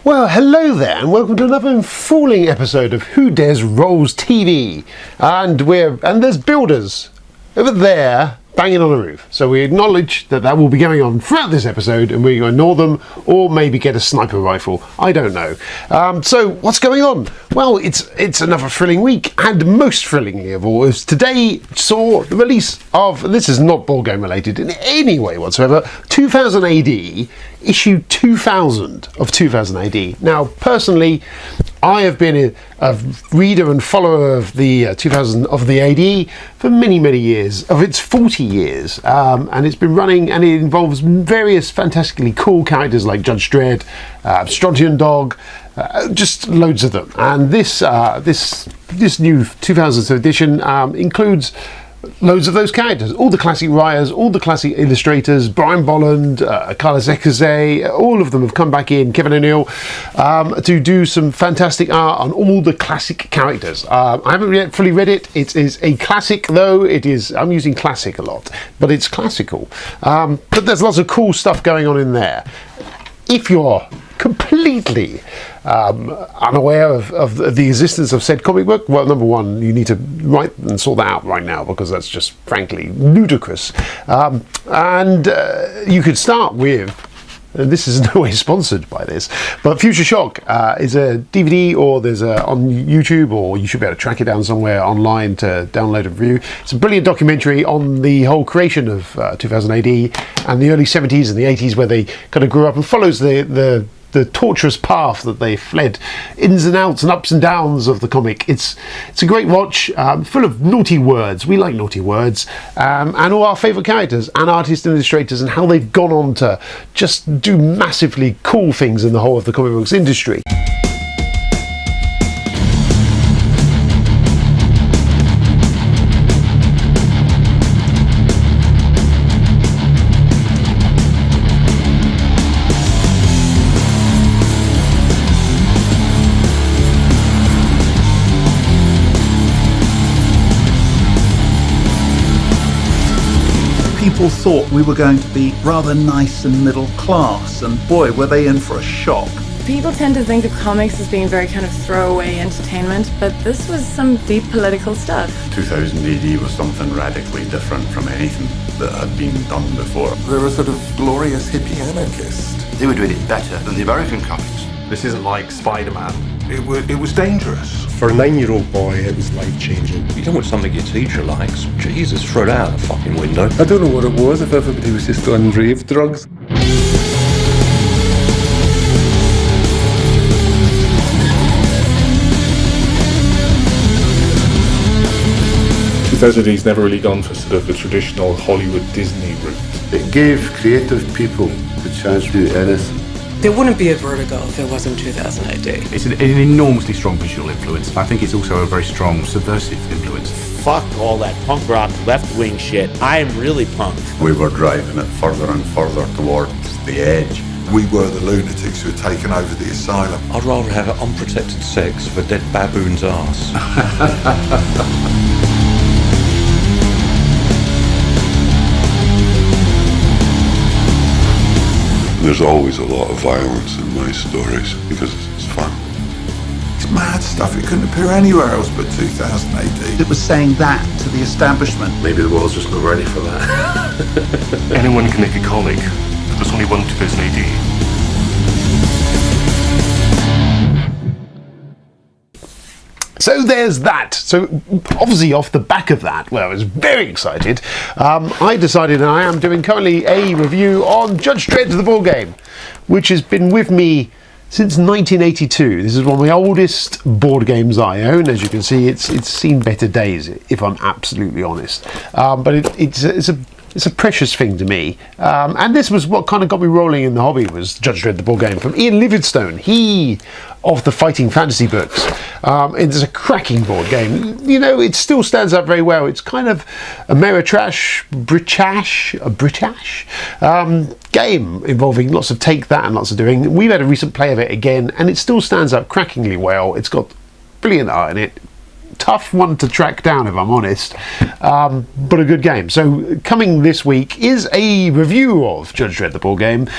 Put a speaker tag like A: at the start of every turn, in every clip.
A: Well, hello there, and welcome to another enthralling episode of Who Dares Rolls TV. And there's builders over there banging on a roof. So we acknowledge that will be going on throughout this episode, and we're going to ignore them, or maybe get a sniper rifle. I don't know. So what's going on? Well, it's another thrilling week, and most thrillingly of all is today saw the release of, this is not board game related in any way whatsoever, 2000 AD, issue 2000 of 2000 AD. Now, personally, I have been a reader and follower of the 2000 of the AD for many, many years, of its 40 years, and it's been running, and it involves various fantastically cool characters like Judge Dredd, Strontium Dog, just loads of them. And this new 2000th edition includes loads of those characters, all the classic writers, all the classic illustrators, Brian Bolland, Carlos Ecose, all of them have come back in, Kevin O'Neill, to do some fantastic art on all the classic characters. I haven't yet fully read it. It is a classic, though. It is, I'm using classic a lot, but it's classical. But there's lots of cool stuff going on in there. If you're completely unaware of the existence of said comic book, well, number one, you need to write and sort that out right now, because that's just frankly ludicrous. And you could start with, and this is no way sponsored by this, but Future Shock is a DVD, or there's on YouTube, or you should be able to track it down somewhere online to download a review. It's a brilliant documentary on the whole creation of 2000 AD and the early 70s and the 80s, where they kind of grew up, and follows the tortuous path that they fled, ins and outs and ups and downs of the comic. It's a great watch, full of naughty words. We like naughty words, and all our favourite characters and artists and illustrators, and how they've gone on to just do massively cool things in the whole of the comic books industry.
B: People thought we were going to be rather nice and middle class, and boy, were they in for a shock.
C: People tend to think of comics as being very kind of throwaway entertainment, but this was some deep political stuff.
D: 2000 AD was something radically different from anything that had been done before.
E: They were sort of glorious hippie anarchists.
F: They were doing it better than the American comics.
G: This isn't like Spider-Man.
E: It was dangerous.
H: For a 9-year-old boy, it was life-changing.
I: You don't want something your teacher likes. Jesus, throw it out the fucking window.
H: I don't know what it was, if everybody was just on rave drugs.
J: He's never really gone for sort of the traditional Hollywood Disney route.
K: It gave creative people the chance to do anything.
L: There wouldn't be a Vertigo if there wasn't 2000 AD.
M: It's an enormously strong visual influence. I think it's also a very strong subversive influence.
N: Fuck all that punk rock left-wing shit. I am really punk.
D: We were driving it further and further towards the edge.
E: We were the lunatics who had taken over the asylum.
I: I'd rather have unprotected sex with a dead baboon's ass.
O: There's always a lot of violence in my stories because it's fun.
E: It's mad stuff. It couldn't appear anywhere else but 2000 AD.
B: It was saying that to the establishment.
G: Maybe the world's just not ready for that.
J: Anyone can make a comic, but there's only one 2000 AD.
A: So there's that. So obviously off the back of that, well, I was very excited. I decided, and I am doing currently a review on Judge Dredd the board game, which has been with me since 1982. This is one of the oldest board games I own. As you can see, it's seen better days, if I'm absolutely honest. But it's a precious thing to me. And this was what kind of got me rolling in the hobby, was Judge Dredd the board game from Ian Livingstone. He of the fighting fantasy books. It's a cracking board game. You know, it still stands up very well. It's kind of Ameritrash, British game involving lots of take that and lots of doing. We've had a recent play of it again, and it still stands up crackingly well. It's got brilliant art in it. Tough one to track down, if I'm honest, but a good game. So coming this week is a review of Judge Dredd the board game.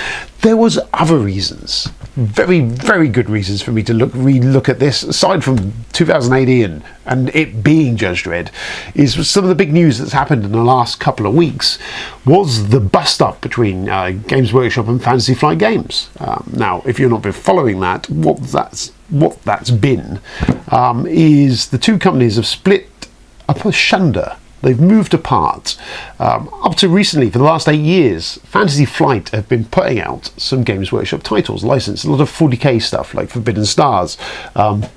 A: There was other reasons very, very good reasons for me to re-look at this, aside from 2018 and it being Judge Dredd, is some of the big news that's happened in the last couple of weeks was the bust-up between Games Workshop and Fantasy Flight Games. Now, if you've not been following that, what that's been is the two companies have split up asunder. They've moved apart. Up to recently, for the last 8 years, Fantasy Flight have been putting out some Games Workshop titles, licensed, a lot of 40k stuff like Forbidden Stars.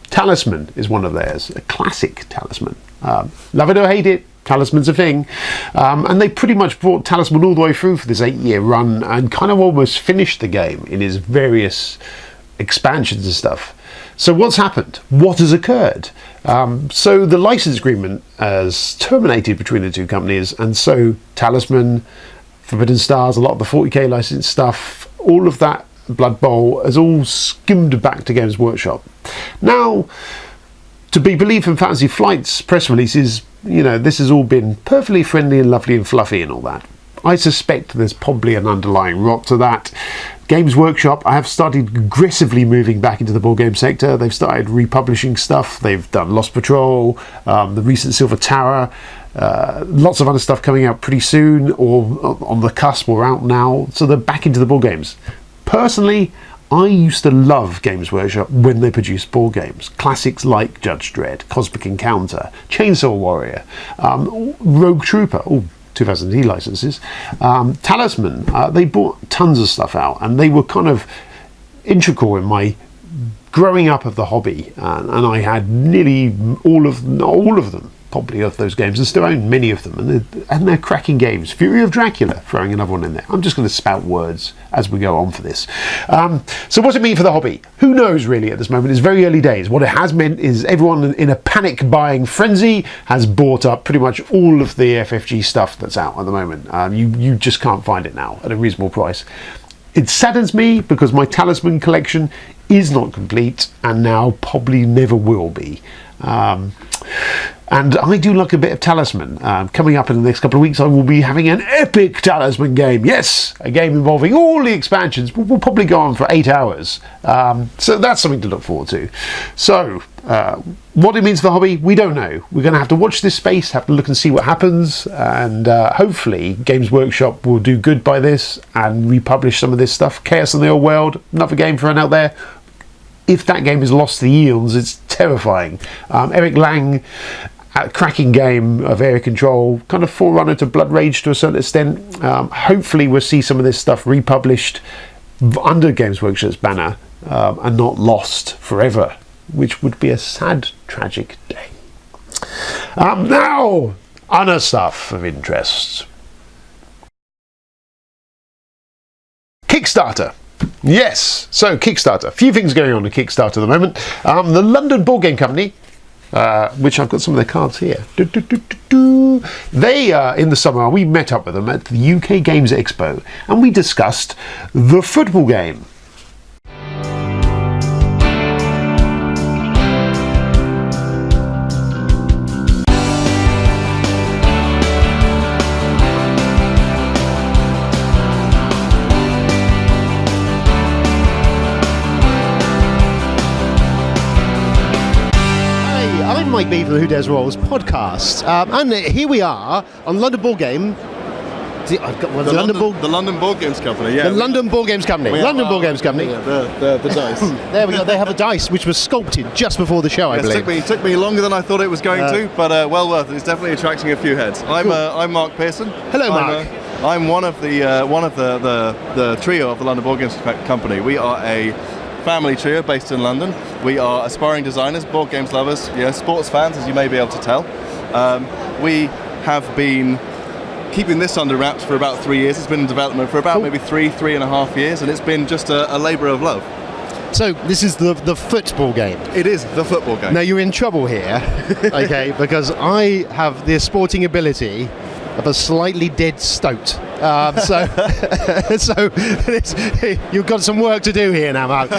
A: Talisman is one of theirs, a classic Talisman. Love it or hate it, Talisman's a thing. And they pretty much brought Talisman all the way through for this 8-year run and kind of almost finished the game in its various expansions and stuff. So what's happened? What has occurred? So the license agreement has terminated between the two companies, and so Talisman, Forbidden Stars, a lot of the 40k license stuff, all of that Blood Bowl has all skimmed back to Games Workshop. Now, to be believed from Fantasy Flight's press releases, this has all been perfectly friendly and lovely and fluffy and all that. I suspect there's probably an underlying rot to that. Games Workshop, I have started aggressively moving back into the board game sector. They've started republishing stuff. They've done Lost Patrol, the recent Silver Tower, lots of other stuff coming out pretty soon or on the cusp or out now. So they're back into the board games. Personally, I used to love Games Workshop when they produced board games. Classics like Judge Dredd, Cosmic Encounter, Chainsaw Warrior, Rogue Trooper, 2000D licenses. Talisman, they brought tons of stuff out, and they were kind of integral in my growing up of the hobby, and I had nearly all of them, probably, of those games, and still own many of them, and they're cracking games. Fury of Dracula, throwing another one in there. I'm just going to spout words as we go on for this. So what's it mean for the hobby? Who knows really at this moment? It's very early days. What it has meant is everyone in a panic buying frenzy has bought up pretty much all of the FFG stuff that's out at the moment. You just can't find it now at a reasonable price. It saddens me because my Talisman collection is not complete and now probably never will be. And I do like a bit of Talisman. Coming up in the next couple of weeks, I will be having an epic Talisman game. Yes, a game involving all the expansions. We'll probably go on for 8 hours. So that's something to look forward to. So, what it means for the hobby, we don't know. We're going to have to watch this space, have to look and see what happens, and hopefully Games Workshop will do good by this and republish some of this stuff. Chaos in the Old World, another game thrown out there. If that game is lost to the eons, it's terrifying. Eric Lang, a cracking game of area control, kind of forerunner to Blood Rage to a certain extent. Hopefully we'll see some of this stuff republished under Games Workshop's banner and not lost forever, which would be a sad, tragic day. Now, other stuff of interest. Kickstarter. Yes, so Kickstarter. A few things going on in Kickstarter at the moment. The London board game company, which I've got some of their cards here. They, in the summer, we met up with them at the UK Games Expo and we discussed the football game. Mike B from the Who Dares Rolls podcast, and here we are on London Board Game. I've got
P: the London Board Games Company. Yeah,
A: the London Board Games Company. London Board Games Company.
P: Yeah, the dice.
A: There we go. They have a dice which was sculpted just before the show. I believe
P: it took me longer than I thought it was going to, but well worth it. It's definitely attracting a few heads. I'm Mark Pearson.
A: Hello, Mark.
P: I'm one of the trio of the London Board Games Company. We are a family trio based in London. We are aspiring designers, board games lovers, sports fans, as you may be able to tell. We have been keeping this under wraps for about 3 years. It's been in development for about maybe 3.5 years, and it's been just a labour of love.
A: So this is the football game.
P: It is the football game.
A: Now you're in trouble here, okay, because I have the sporting ability of a slightly dead stoat. So you've got some work to do here now, Mark.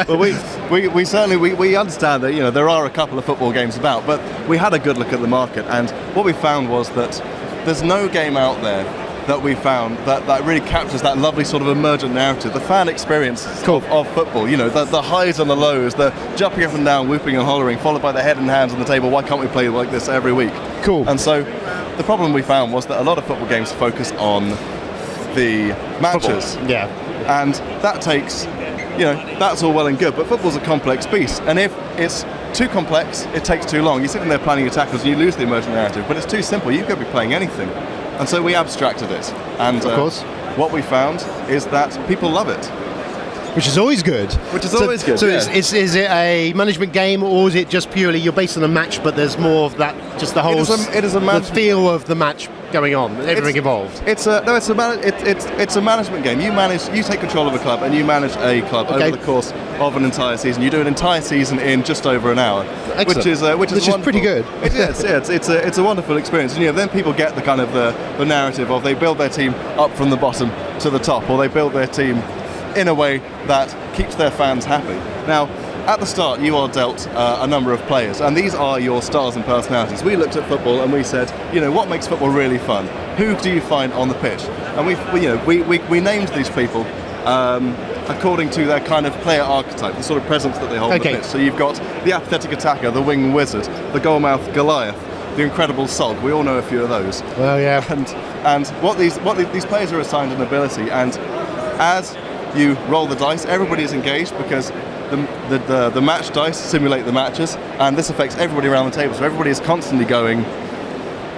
P: Well, we certainly understand that there are a couple of football games about, but we had a good look at the market, and what we found was that there's no game out there that we found that really captures that lovely sort of emergent narrative, the fan experience of football. You know, the highs and the lows, the jumping up and down, whooping and hollering, followed by the head and hands on the table. Why can't we play like this every week?
A: Cool.
P: And so the problem we found was that a lot of football games focus on the matches.
A: Football. Yeah.
P: And that takes, you know, that's all well and good, but football's a complex beast. And if it's too complex, it takes too long. You're sitting there planning your tackles and you lose the emergent narrative, but it's too simple. You could be playing anything. And so we abstracted it. And
A: of course,
P: what we found is that people love it.
A: Which is always good.
P: So
A: is it a management game, or is it just purely you're based on a match, but there's more of that, just the whole the feel of the match going on, everything involved?
P: It's a management game. You take control of a club and you manage a club over the course of an entire season. You do an entire season in just over an hour.
A: Excellent.
P: which is
A: pretty good.
P: It is. Yeah, it's a wonderful experience. And, you know, then people get the kind of the narrative of they build their team up from the bottom to the top, or they build their team in a way that keeps their fans happy. Now, at the start, you are dealt a number of players, and these are your stars and personalities. We looked at football and we said, you know, what makes football really fun? Who do you find on the pitch? And we named these people according to their kind of player archetype, the sort of presence that they hold on the pitch. So you've got the apathetic attacker, the wing wizard, the goalmouth Goliath, the incredible Sulk. We all know a few of those.
A: Well, yeah.
P: And what these players are assigned an ability, and as you roll the dice, everybody is engaged because the match dice simulate the matches, and this affects everybody around the table. So everybody is constantly going,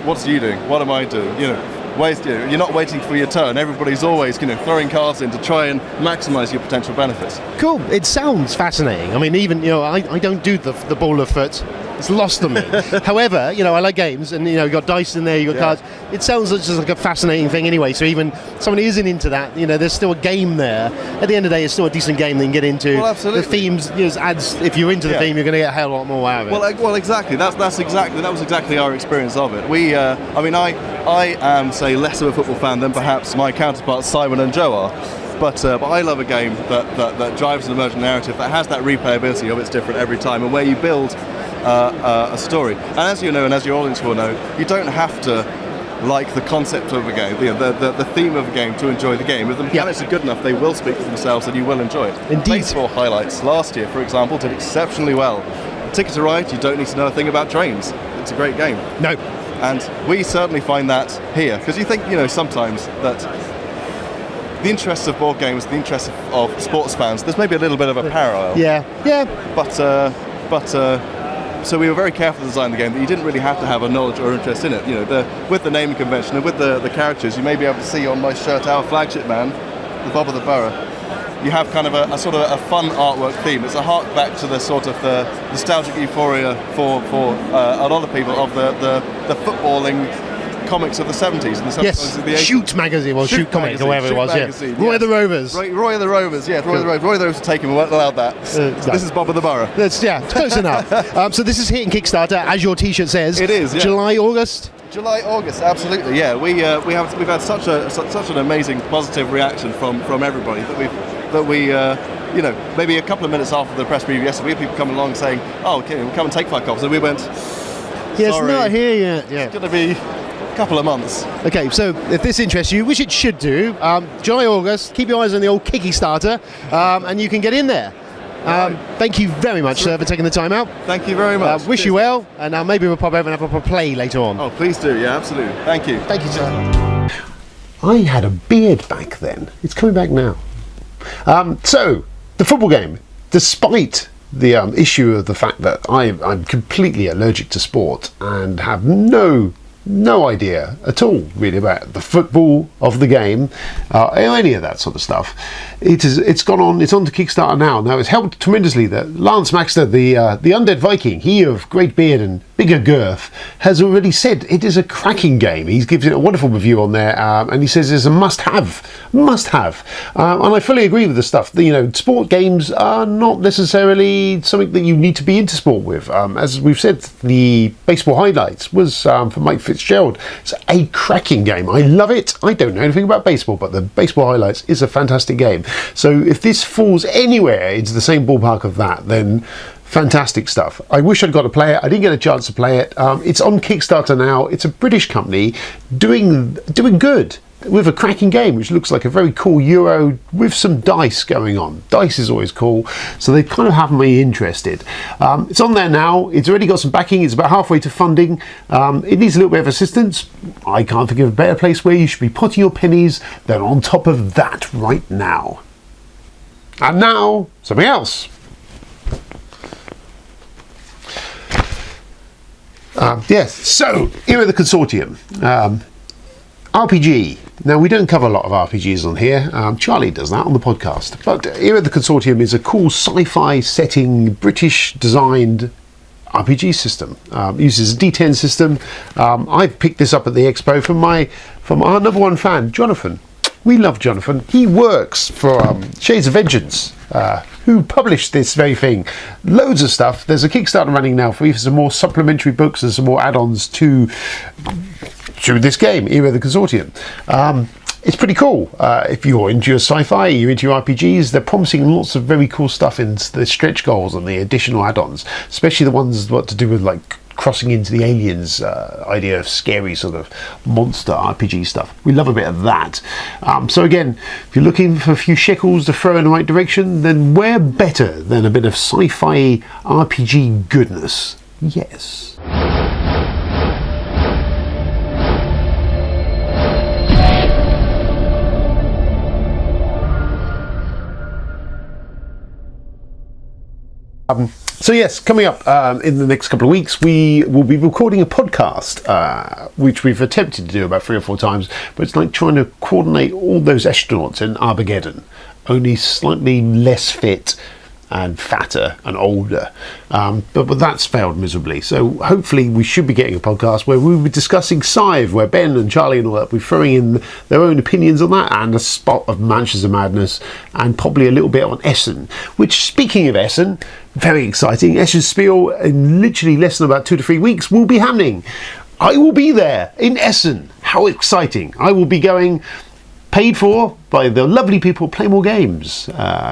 P: "What are you doing? What am I doing?" You know, you're not waiting for your turn. Everybody's always, you know, throwing cards in to try and maximise your potential benefits.
A: Cool. It sounds fascinating. I mean, even, you know, I don't do the ball of foot. It's lost on me. However, you know, I like games, and, you know, you got dice in there, you got cards. It sounds just like a fascinating thing anyway. So even somebody who isn't into that, you know, there's still a game there. At the end of the day, it's still a decent game that you can get into.
P: Well, absolutely.
A: The themes, you know, adds. If you're into the theme, you're going to get a hell of a lot more out of it.
P: Well, exactly. That was exactly our experience of it. We, I am, say, less of a football fan than perhaps my counterparts Simon and Joe are. But I love a game that drives an emergent narrative, that has that replayability of it's different every time, and where you build a story. And as you know, and as your audience will know, you don't have to like the concept of a game, you know, the theme of a game to enjoy the game. If the mechanics are good enough, they will speak for themselves and you will enjoy it.
A: Indeed.
P: Baseball highlights last year, for example, did exceptionally well. Ticket to Ride, you don't need to know a thing about trains. It's a great game.
A: No.
P: And we certainly find that here, because you think, you know, sometimes that the interests of board games, the interests of sports fans, there's maybe a little bit of a parallel.
A: Yeah.
P: So we were very careful to design the game that you didn't really have to have a knowledge or interest in it. You know, with the naming convention and with the characters, you may be able to see on my shirt our flagship man, the Bob of the Borough. You have kind of a sort of a fun artwork theme. It's a hark back to the sort of the nostalgic euphoria for a lot of people of the footballing comics of the 70s and the 70s.
A: Yes,
P: of the 80s.
A: Shoot magazine, or Shoot Comics, or whatever it was.
P: Magazine,
A: Roy of the Rovers.
P: Roy of the Rovers, yeah. Roy of the Rovers. Roy of the Rovers taken, we weren't allowed that. This is Bob of the Borough.
A: It's close enough. So this is hitting Kickstarter, as your T-shirt says.
P: It is, yeah.
A: July, August.
P: August, absolutely, yeah. We've had such an amazing positive reaction from everybody that we you know, maybe a couple of minutes after the press preview yesterday, we had people coming along saying, "Oh, okay, we'll come and take 5 copies," and we went,
A: "Yeah, it's not here yet." Yeah,
P: it's going to be couple of months.
A: Okay, so if this interests you, which it should do, July, August, keep your eyes on the old Kickstarter, and you can get in there. Thank you very much, sir, for taking the time out.
P: Thank you very much.
A: Wish you well, and maybe we'll pop over and have a proper play later on.
P: Oh, please do, yeah, absolutely. Thank you.
A: Thank you, sir. I had a beard back then. It's coming back now. So, the football game, despite the issue of the fact that I'm completely allergic to sport and have no idea at all really about the football of the game or any of that sort of stuff. It's on to Kickstarter now. It's helped tremendously that Lance Maxter, the undead Viking, he of great beard and bigger girth, has already said it is a cracking game. He gives it a wonderful review on there, and he says it's a must-have. And I fully agree with the stuff. You know, sport games are not necessarily something that you need to be into sport with. As we've said, the Baseball Highlights was for Mike Fitzgerald. It's a cracking game. I love it. I don't know anything about baseball, but the Baseball Highlights is a fantastic game. So if this falls anywhere into the same ballpark of that, then fantastic stuff. I wish I'd got to play it. I didn't get a chance to play it. It's on Kickstarter now. It's a British company doing good. with a cracking game which looks like a very cool Euro with some dice going on. Dice is always cool, so they kind of have me interested. It's on there now. It's already got some backing. It's about halfway to funding. It needs a little bit of assistance. I can't think of a better place where you should be putting your pennies than on top of that right now. And now, something else. Yes, so here are the consortium. RPG. Now, we don't cover a lot of RPGs on here. Charlie does that on the podcast. But here at the Consortium is a cool sci-fi setting, British designed RPG system. Uses a D10 system. I picked this up at the expo from our number one fan, Jonathan. We love Jonathan. He works for Shades of Vengeance, who published this very thing. Loads of stuff. There's a Kickstarter running now for some more supplementary books and some more add-ons to this game, Era of the Consortium. It's pretty cool. If you're into your sci-fi, you're into your RPGs, they're promising lots of very cool stuff in the stretch goals and the additional add-ons, especially the ones what to do with like crossing into the aliens idea of scary sort of monster RPG stuff. We love a bit of that. So again, if you're looking for a few shekels to throw in the right direction, then where better than a bit of sci-fi RPG goodness? Yes. So yes, coming up in the next couple of weeks, we will be recording a podcast, which we've attempted to do about 3 or 4 times, but it's like trying to coordinate all those astronauts in Armageddon, only slightly less fit and fatter and older. But that's failed miserably. So hopefully we should be getting a podcast where we'll be discussing Scythe, where Ben and Charlie and all that will be throwing in their own opinions on that, and a spot of Manchester Madness, and probably a little bit on Essen, which, speaking of Essen, very exciting. Essen Spiel in literally less than about 2 to 3 weeks will be happening. I will be there in Essen. How exciting. I will be going, paid for by the lovely people at Play More Games,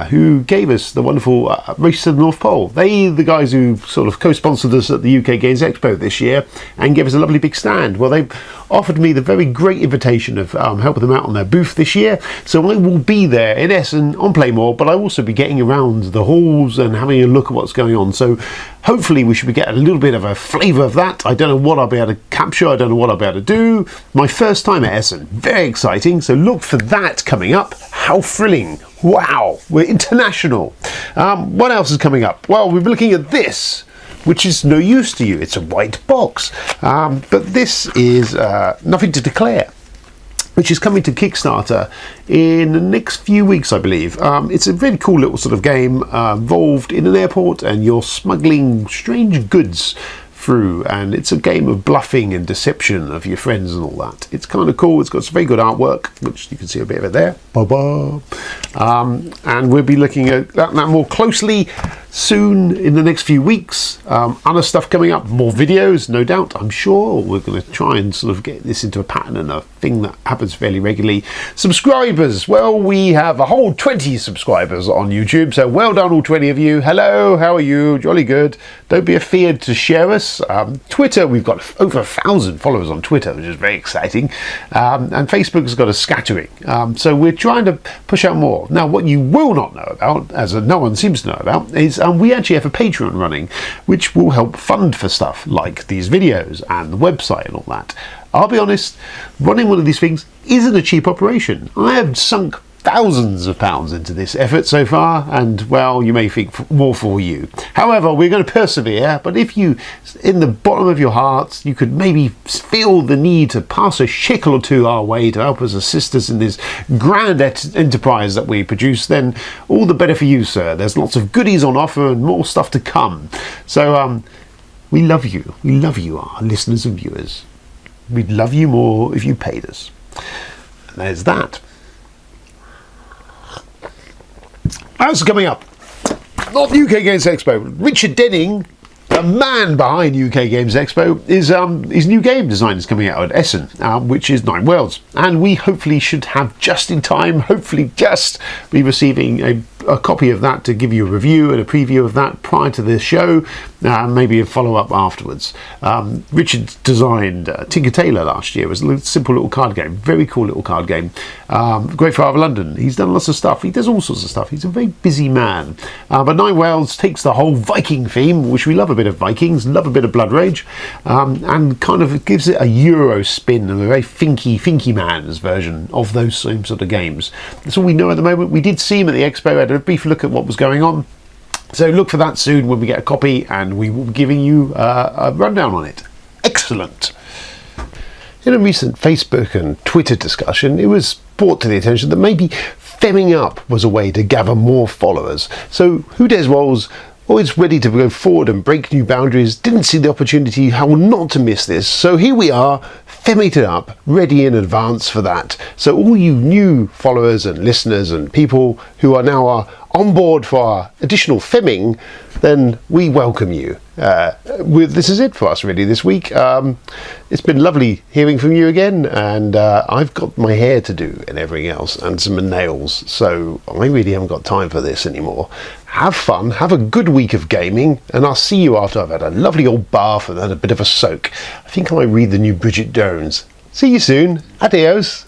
A: who gave us the wonderful Race to the North Pole. They the guys who sort of co-sponsored us at the UK Games Expo this year and gave us a lovely big stand. Well, they offered me the very great invitation of helping them out on their booth this year. So I will be there in Essen on Playmore, but I'll also be getting around the halls and having a look at what's going on. So hopefully we should be getting a little bit of a flavour of that. I don't know what I'll be able to capture. I don't know what I'll be able to do. My first time at Essen. Very exciting. So look for that coming up. How thrilling. Wow. We're international. What else is coming up? Well, we're looking at this, which is no use to you. It's a white box. But this is Nothing to Declare, which is coming to Kickstarter in the next few weeks, I believe. It's a really cool little sort of game involved in an airport, and you're smuggling strange goods through, and it's a game of bluffing and deception of your friends and all that. It's kind of cool. It's got some very good artwork, which you can see a bit of it there. And we'll be looking at that more closely soon in the next few weeks. Other stuff coming up, more videos, no doubt, I'm sure. We're going to try and sort of get this into a pattern and a thing that happens fairly regularly. Subscribers, well, we have a whole 20 subscribers on YouTube, so well done all 20 of you. Hello, how are you? Jolly good. Don't be afeard to share us. Twitter, we've got over 1,000 followers on Twitter, which is very exciting. And Facebook's got a scattering. So we're trying to push out more. Now, what you will not know about, as no one seems to know about, is we actually have a Patreon running, which will help fund for stuff like these videos and the website and all that. I'll be honest, running one of these things isn't a cheap operation. I have sunk thousands of pounds into this effort so far, and well, you may think more for you. However, we're going to persevere, but if you, in the bottom of your hearts, you could maybe feel the need to pass a shekel or two our way to help us assist us in this grand enterprise that we produce, then all the better for you, sir. There's lots of goodies on offer and more stuff to come. So we love you. We love you, our listeners and viewers. We'd love you more if you paid us. And there's that. What's coming up? Not the UK Games Expo. Richard Denning, the man behind UK Games Expo, is his new game design is coming out at Essen, which is 9 Worlds, and we hopefully should have just in time, hopefully just be receiving a a copy of that to give you a review and a preview of that prior to this show, maybe a follow-up afterwards. Richard designed Tinker Tailor last year. It was a simple little card game, very cool little card game. Great for out of London. He's done lots of stuff. He does all sorts of stuff. He's a very busy man. But Nine Wales takes the whole Viking theme, which we love a bit of Vikings, love a bit of Blood Rage, and kind of gives it a Euro spin and a very Finky Man's version of those same sort of games. That's all we know at the moment. We did see him at the expo, had a brief look at what was going on. So look for that soon when we get a copy, and we will be giving you a rundown on it. Excellent. In a recent Facebook and Twitter discussion, it was brought to the attention that maybe femming up was a way to gather more followers. So Who Dares Rolls, always ready to go forward and break new boundaries, didn't see the opportunity how not to miss this. So here we are, femming it up, ready in advance for that. So all you new followers and listeners and people who are now on board for our additional femming, then we welcome you. This is it for us really this week. It's been lovely hearing from you again, and I've got my hair to do and everything else, and some nails, so I really haven't got time for this anymore. Have fun, have a good week of gaming, and I'll see you after I've had a lovely old bath and had a bit of a soak. I think I might read the new Bridget Jones. See you soon. Adios.